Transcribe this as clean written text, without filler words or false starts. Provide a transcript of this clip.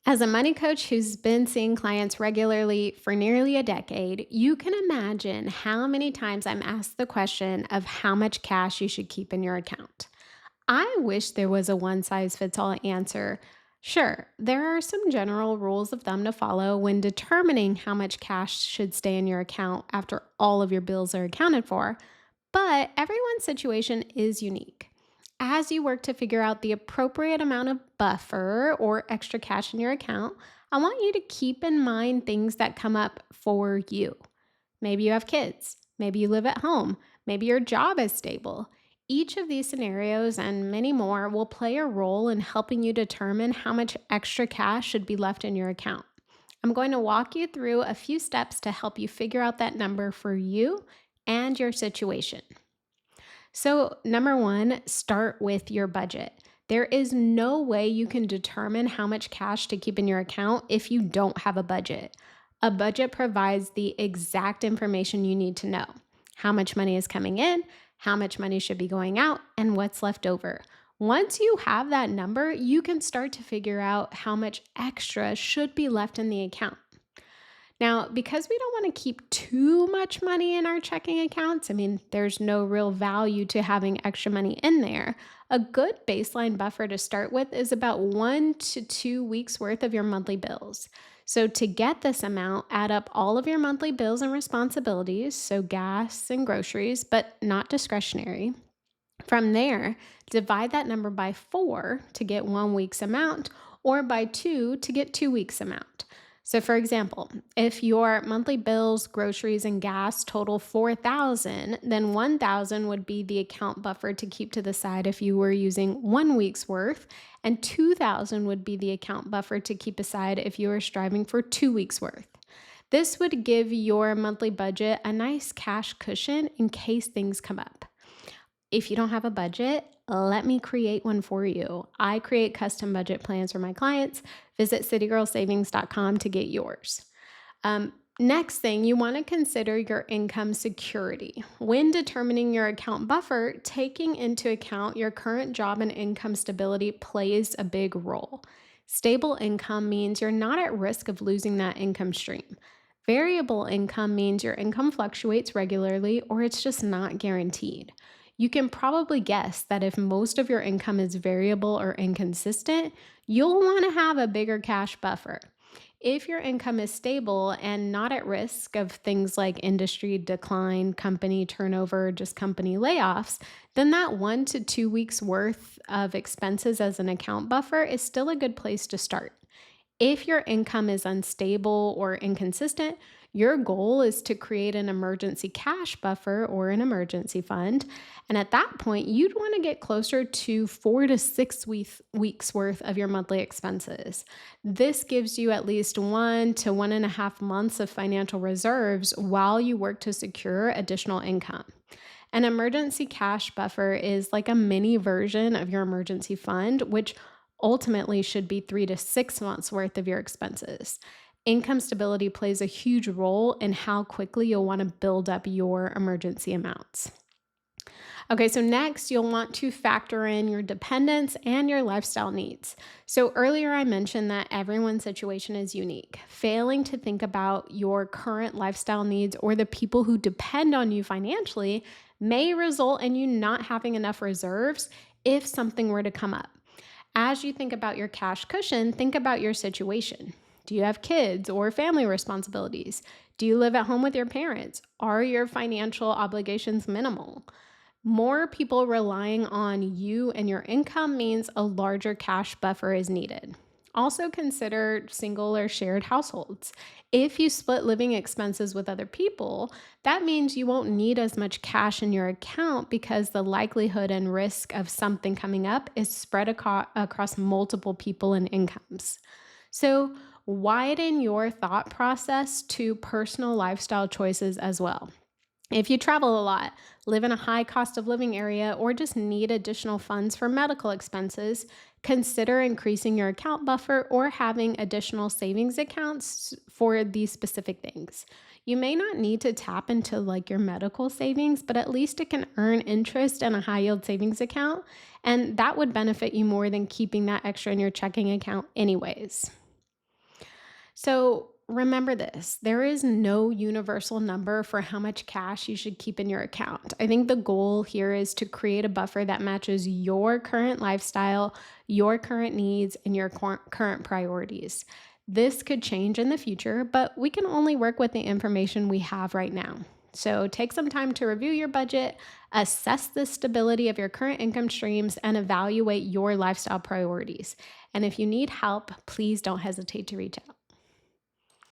As a money coach who's been seeing clients regularly for nearly a decade, you can imagine how many times I'm asked the question of how much cash you should keep in your account. I wish there was a one size fits all answer. Sure, there are some general rules of thumb to follow when determining how much cash should stay in your account after all of your bills are accounted for, but everyone's situation is unique. As you work to figure out the appropriate amount of buffer or extra cash in your account, I want you to keep in mind things that come up for you. Maybe you have kids, maybe you live at home, maybe your job is stable. Each of these scenarios and many more will play a role in helping you determine how much extra cash should be left in your account. I'm going to walk you through a few steps to help you figure out that number for you and your situation. So, number one, start with your budget. There is no way you can determine how much cash to keep in your account if you don't have a budget. A budget provides the exact information you need to know: how much money is coming in, how much money should be going out, and what's left over. Once you have that number, you can start to figure out how much extra should be left in the account. Now, because we don't want to keep too much money in our checking accounts, there's no real value to having extra money in there. A good baseline buffer to start with is about 1 to 2 weeks worth of your monthly bills. So, to get this amount, add up all of your monthly bills and responsibilities, so gas and groceries, but not discretionary. From there, divide that number by 4 to get 1 week's amount, or by 2 to get 2 weeks' amount. So, for example, if your monthly bills, groceries, and gas total 4,000, then 1,000 would be the account buffer to keep to the side if you were using 1 week's worth, and 2,000 would be the account buffer to keep aside if you were striving for 2 weeks' worth. This would give your monthly budget a nice cash cushion in case things come up. If you don't have a budget, let me create one for you. I create custom budget plans for my clients. Visit citygirlsavings.com to get yours. Next thing, you want to consider your income security. When determining your account buffer, taking into account your current job and income stability plays a big role. Stable income means you're not at risk of losing that income stream. Variable income means your income fluctuates regularly or it's just not guaranteed. You can probably guess that if most of your income is variable or inconsistent, you'll want to have a bigger cash buffer. If your income is stable and not at risk of things like industry decline, company turnover, just company layoffs, then that 1 to 2 weeks worth of expenses as an account buffer is still a good place to start. If your income is unstable or inconsistent, your goal is to create an emergency cash buffer or an emergency fund. And at that point, you'd want to get closer to 4 to 6 weeks worth of your monthly expenses. This gives you at least 1 to 1.5 months of financial reserves while you work to secure additional income. An emergency cash buffer is like a mini version of your emergency fund, which ultimately should be 3 to 6 months worth of your expenses. Income stability plays a huge role in how quickly you'll want to build up your emergency amounts. Okay, so next you'll want to factor in your dependents and your lifestyle needs. So earlier I mentioned that everyone's situation is unique. Failing to think about your current lifestyle needs or the people who depend on you financially may result in you not having enough reserves if something were to come up. As you think about your cash cushion, think about your situation. Do you have kids or family responsibilities? Do you live at home with your parents? Are your financial obligations minimal? More people relying on you and your income means a larger cash buffer is needed. Also consider single or shared households. If you split living expenses with other people, that means you won't need as much cash in your account because the likelihood and risk of something coming up is spread across multiple people and incomes. So, widen your thought process to personal lifestyle choices as well. If you travel a lot, live in a high cost of living area, or just need additional funds for medical expenses, consider increasing your account buffer or having additional savings accounts for these specific things. You may not need to tap into like your medical savings, but at least it can earn interest in a high yield savings account, and that would benefit you more than keeping that extra in your checking account anyways. So remember this, there is no universal number for how much cash you should keep in your account. I think the goal here is to create a buffer that matches your current lifestyle, your current needs, and your current priorities. This could change in the future, but we can only work with the information we have right now. So take some time to review your budget, assess the stability of your current income streams, and evaluate your lifestyle priorities. And if you need help, please don't hesitate to reach out.